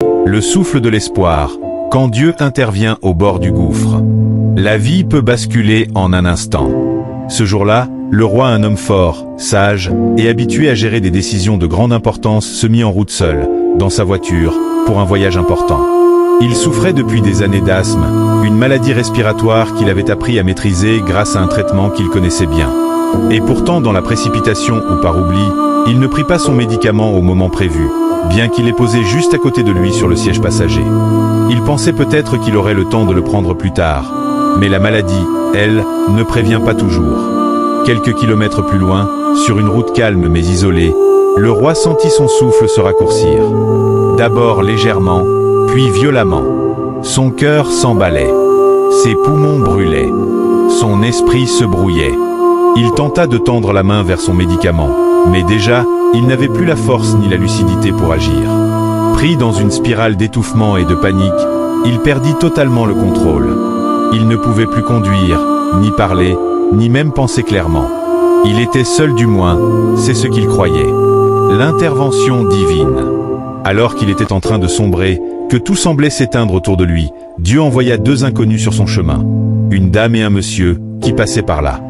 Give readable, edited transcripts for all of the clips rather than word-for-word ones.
Le souffle de l'espoir, quand Dieu intervient au bord du gouffre. La vie peut basculer en un instant. Ce jour-là, le roi, un homme fort, sage et habitué à gérer des décisions de grande importance, se mit en route seul, dans sa voiture, pour un voyage important. Il souffrait depuis des années d'asthme, une maladie respiratoire qu'il avait appris à maîtriser grâce à un traitement qu'il connaissait bien. Et pourtant, dans la précipitation ou par oubli, il ne prit pas son médicament au moment prévu, bien qu'il ait posé juste à côté de lui sur le siège passager. Il pensait peut-être qu'il aurait le temps de le prendre plus tard, mais la maladie, elle, ne prévient pas toujours. Quelques kilomètres plus loin, sur une route calme mais isolée, le roi sentit son souffle se raccourcir. D'abord légèrement, puis violemment. Son cœur s'emballait, ses poumons brûlaient, son esprit se brouillait. Il tenta de tendre la main vers son médicament, mais déjà, il n'avait plus la force ni la lucidité pour agir. Pris dans une spirale d'étouffement et de panique, il perdit totalement le contrôle. Il ne pouvait plus conduire, ni parler, ni même penser clairement. Il était seul du moins, c'est ce qu'il croyait. L'intervention divine. Alors qu'il était en train de sombrer, que tout semblait s'éteindre autour de lui, Dieu envoya deux inconnus sur son chemin, une dame et un monsieur, qui passaient par là.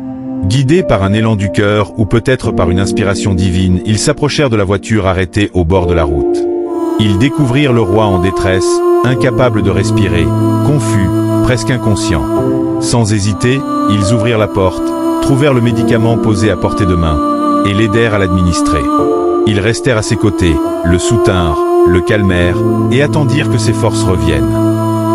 Guidés par un élan du cœur ou peut-être par une inspiration divine, ils s'approchèrent de la voiture arrêtée au bord de la route. Ils découvrirent le roi en détresse, incapable de respirer, confus, presque inconscient. Sans hésiter, ils ouvrirent la porte, trouvèrent le médicament posé à portée de main, et l'aidèrent à l'administrer. Ils restèrent à ses côtés, le soutinrent, le calmèrent, et attendirent que ses forces reviennent.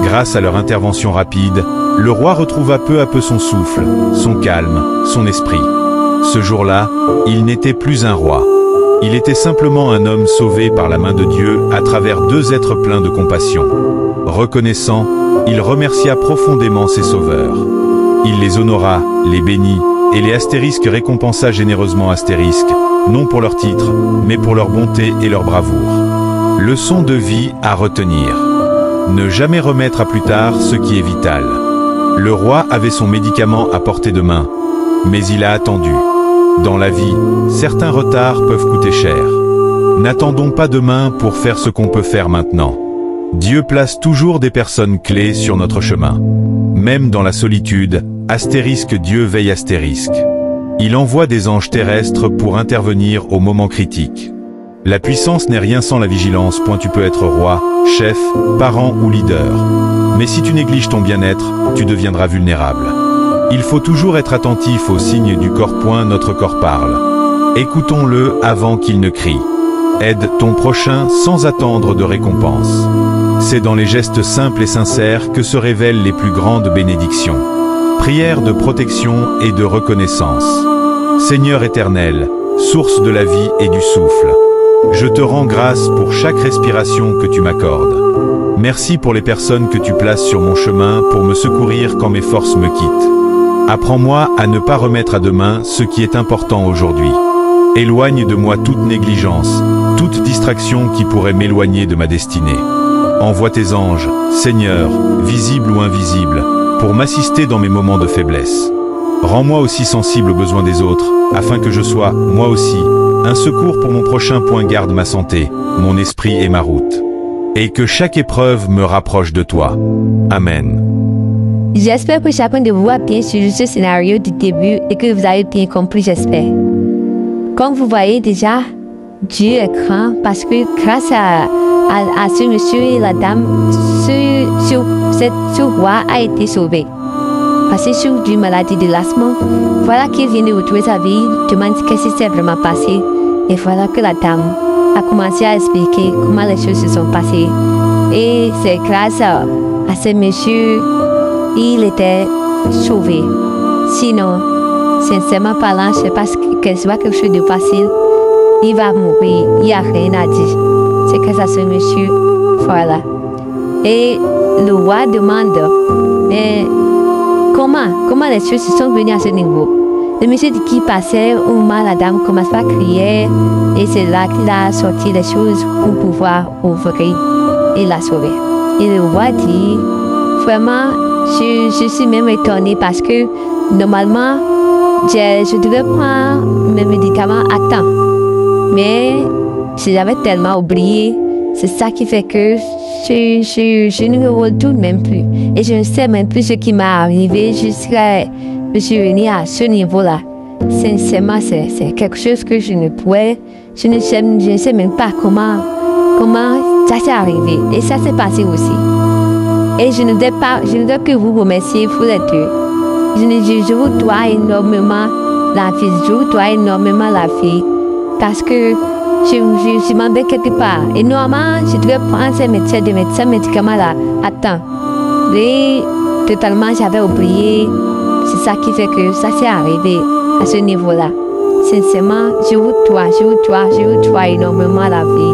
Grâce à leur intervention rapide, le roi retrouva peu à peu son souffle, son calme, son esprit. Ce jour-là, il n'était plus un roi. Il était simplement un homme sauvé par la main de Dieu à travers deux êtres pleins de compassion. Reconnaissant, il remercia profondément ses sauveurs. Il les honora, les bénit, et les astérisques récompensa généreusement astérisques, non pour leur titre, mais pour leur bonté et leur bravoure. Leçon de vie à retenir. Ne jamais remettre à plus tard ce qui est vital. Le roi avait son médicament à portée de main, mais il a attendu. Dans la vie, certains retards peuvent coûter cher. N'attendons pas demain pour faire ce qu'on peut faire maintenant. Dieu place toujours des personnes clés sur notre chemin. Même dans la solitude, astérisque Dieu veille astérisque. Il envoie des anges terrestres pour intervenir au moment critique. La puissance n'est rien sans la vigilance. Tu peux être roi, chef, parent ou leader. Mais si tu négliges ton bien-être, tu deviendras vulnérable. Il faut toujours être attentif aux signes du corps. Notre corps parle. Écoutons-le avant qu'il ne crie. Aide ton prochain sans attendre de récompense. C'est dans les gestes simples et sincères que se révèlent les plus grandes bénédictions. Prière de protection et de reconnaissance. Seigneur éternel, source de la vie et du souffle, je te rends grâce pour chaque respiration que tu m'accordes. Merci pour les personnes que tu places sur mon chemin pour me secourir quand mes forces me quittent. Apprends-moi à ne pas remettre à demain ce qui est important aujourd'hui. Éloigne de moi toute négligence, toute distraction qui pourrait m'éloigner de ma destinée. Envoie tes anges, Seigneur, visibles ou invisibles, pour m'assister dans mes moments de faiblesse. Rends-moi aussi sensible aux besoins des autres, afin que je sois, moi aussi, un secours pour mon prochain. Garde ma santé, mon esprit et ma route. Et que chaque épreuve me rapproche de toi. Amen. J'espère que chacun de vous a bien suivi ce scénario du début et que vous avez bien compris, j'espère. Comme vous voyez déjà, Dieu est grand parce que grâce à ce monsieur et la dame, ce roi a été sauvé. Passé sur d'une maladie de l'asthme, voilà qu'il vient de retrouver sa vie, demande qu'est-ce qui s'est vraiment passé. Et voilà que la dame a commencé à expliquer comment les choses se sont passées. Et c'est grâce à ce monsieur, il était sauvé. Sinon, sincèrement parlant, je ne sais pas que ce soit quelque chose de facile. Il va mourir, il n'y a rien à dire. C'est grâce à ce monsieur, voilà. Et le roi demande, mais comment les choses se sont venues à ce niveau? Le monsieur qui passait, au moment la dame commence à crier, et c'est là qu'il a sorti les choses pour pouvoir ouvrir et la sauver. Et le roi dit, vraiment, je suis même étonnée parce que normalement, je devais prendre mes médicaments à temps. Mais j'avais tellement oublié, c'est ça qui fait que je ne retourne même plus. Et je ne sais même plus ce qui m'est arrivé jusqu'à je suis venue à ce niveau-là. Sincèrement, c'est quelque chose que je ne pourrais, je ne sais même pas comment ça s'est arrivé. Et ça s'est passé aussi. Et je ne dois que vous remercier pour les deux. Je vous dois énormément la vie. Je vous dois énormément la vie. Parce que je m'en vais quelque part. Et normalement, je devais prendre ces médicaments-là à temps. Et totalement, j'avais oublié. C'est ça qui fait que ça s'est arrivé à ce niveau-là. Sincèrement, je vous dois énormément la vie.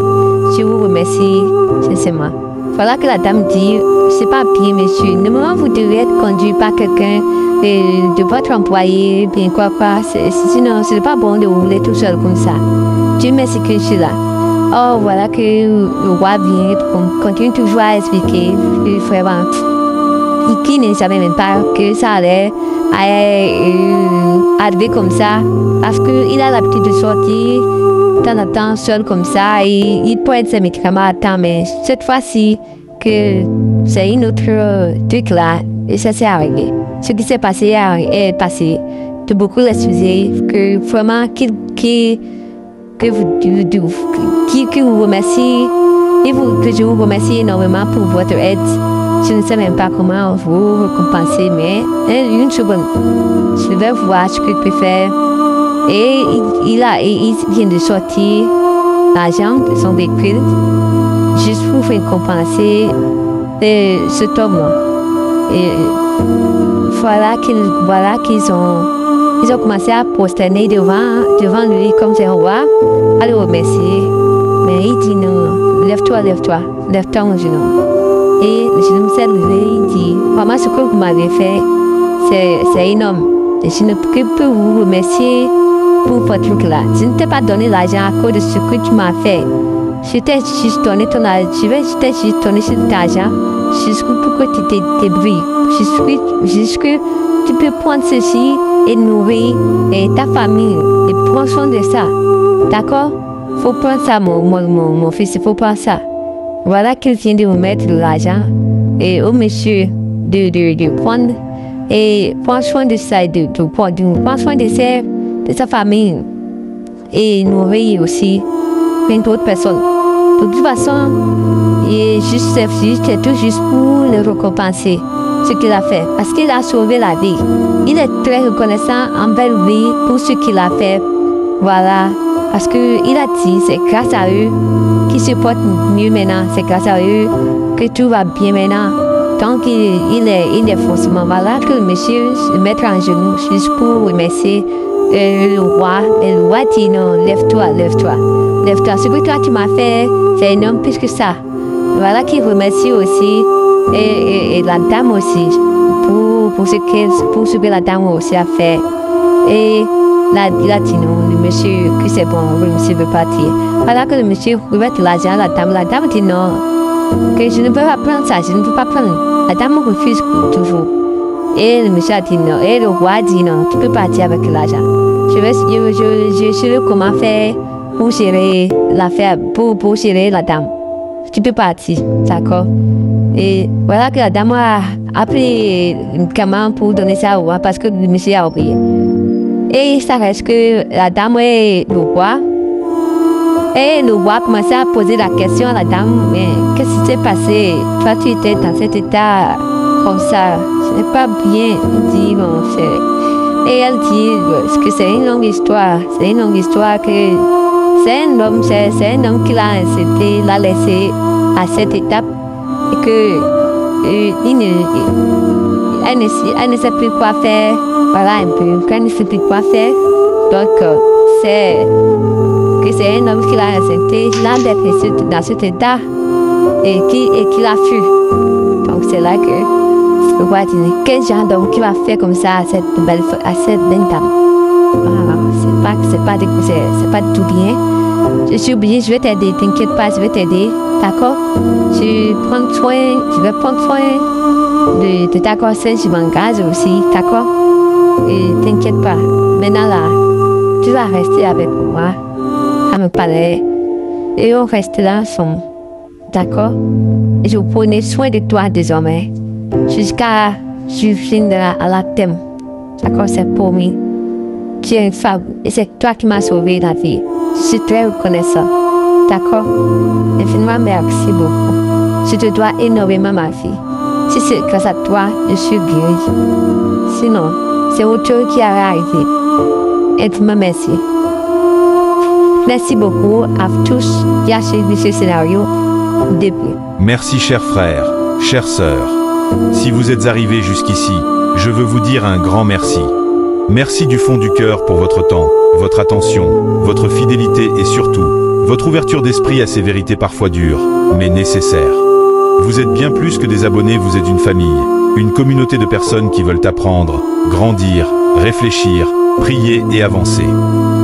Je vous remercie sincèrement. Voilà que la dame dit, c'est pas bien, monsieur. Normalement, vous devez être conduit par quelqu'un de votre employé, bien quoi. Sinon, ce n'est pas bon de rouler tout seul comme ça. Dieu merci que je suis là. Oh, voilà que le roi vient, continue toujours à expliquer. Vraiment, qui ne savait même pas que ça allait arriver comme ça. Parce qu'il a l'habitude de sortir de temps en temps seul comme ça. Et il peut être ses médicaments à temps. Mais cette fois-ci, que c'est une autre truc là. Et ça s'est arrivé. Ce qui s'est passé est passé. De beaucoup l'excuser. Que vraiment, que vous remercie. Et que je vous remercie énormément pour votre aide. Je ne sais même pas comment vous récompenser, mais une seconde. Je vais voir ce que je peux faire. Et il vient de sortir l'argent de son véhicule juste pour récompenser cet homme-là. Et voilà qu'ils ont commencé à prosterner devant lui comme c'est un roi, à le remercier. Mais il dit non, lève-toi mon genou. Et le genou s'est levé, il dit, vraiment ce que vous m'avez fait, c'est énorme. Et je ne peux vous remercier pour votre truc là. Je ne t'ai pas donné l'argent à cause de ce que tu m'as fait. Je t'ai juste donné ton argent, cet argent, juste pour que tu te débrouilles. Juste que tu peux prendre ceci et nourrir ta famille. Et prends soin de ça. D'accord? Faut prendre ça, mon fils, il faut prendre ça. Voilà qu'il vient de vous mettre de l'argent et au monsieur de prendre et prendre soin de ça, prendre soin de sa famille et nourrir aussi plein d'autres personnes. De toute façon, c'est tout juste pour le récompenser ce qu'il a fait parce qu'il a sauvé la vie. Il est très reconnaissant envers lui pour ce qu'il a fait. Voilà. Parce qu'il a dit, c'est grâce à eux qu'il se porte mieux maintenant. C'est grâce à eux que tout va bien maintenant. Donc, il est forcément voilà que le monsieur se mettre en genoux juste pour remercier le roi. Et le roi dit non, lève-toi. Ce que toi tu m'as fait, c'est énorme plus que ça. Voilà qu'il remercie aussi et la dame aussi pour ce que la dame aussi a fait. Et là, il a dit non, le monsieur, que c'est bon, le monsieur veut partir. Voilà que le monsieur remet l'argent à la dame dit non, que je ne veux pas prendre ça, je ne veux pas prendre. La dame refuse toujours. Et le monsieur a dit non, et le roi dit non, tu peux partir avec l'argent. Je sais comment faire pour gérer l'affaire, pour gérer la dame. Tu peux partir, d'accord? Et voilà que la dame a pris un médicament pour donner ça au roi parce que le monsieur a oublié. Et ça reste que la dame et le roi. Et le roi commençait à poser la question à la dame, mais qu'est-ce qui s'est passé? Toi, tu étais dans cet état comme ça. Ce n'est pas bien. Il dit, bon, et elle dit que c'est une longue histoire. C'est une longue histoire que c'est un homme qui l'a laissé à cette étape et que elle ne sait plus quoi faire. Voilà un peu, quand il ne sait plus quoi faire. Donc, c'est un homme qui l'a accepté, dans cet état et qui l'a fui. Donc, c'est là que le roi dit, quel genre d'homme qui va faire comme ça à cette belle dame? C'est pas tout bien. Je suis obligée, je vais t'aider, t'inquiète pas, je vais t'aider, d'accord? Je vais prendre soin de ta grossesse, je m'engage aussi, d'accord? Et t'inquiète pas, maintenant là, tu vas rester avec moi, à me parler. Et on reste là ensemble. D'accord? Et je prenais soin de toi désormais. Jusqu'à ce que je viendrai à la thème. D'accord? C'est promis. Tu es une femme et c'est toi qui m'as sauvé la vie. Je suis très reconnaissant. D'accord? Infiniment merci beaucoup. Je te dois énormément ma vie. Si c'est grâce à toi, je suis guérie. Sinon, c'est autre chose qui aurait arrivé. Infiniment merci. Merci beaucoup à tous qui ont suivi ce scénario depuis. Merci chers frères, chères sœurs. Si vous êtes arrivés jusqu'ici, je veux vous dire un grand merci. Merci du fond du cœur pour votre temps, votre attention, votre fidélité et surtout, votre ouverture d'esprit à ces vérités parfois dures, mais nécessaires. Vous êtes bien plus que des abonnés, vous êtes une famille, une communauté de personnes qui veulent apprendre, grandir, réfléchir, prier et avancer.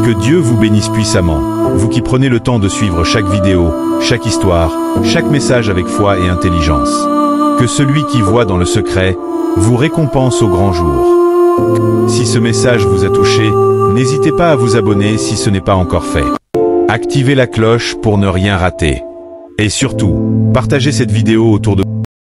Que Dieu vous bénisse puissamment, vous qui prenez le temps de suivre chaque vidéo, chaque histoire, chaque message avec foi et intelligence. Que celui qui voit dans le secret vous récompense au grand jour. Si ce message vous a touché, n'hésitez pas à vous abonner si ce n'est pas encore fait. Activez la cloche pour ne rien rater. Et surtout, partagez cette vidéo autour de vous.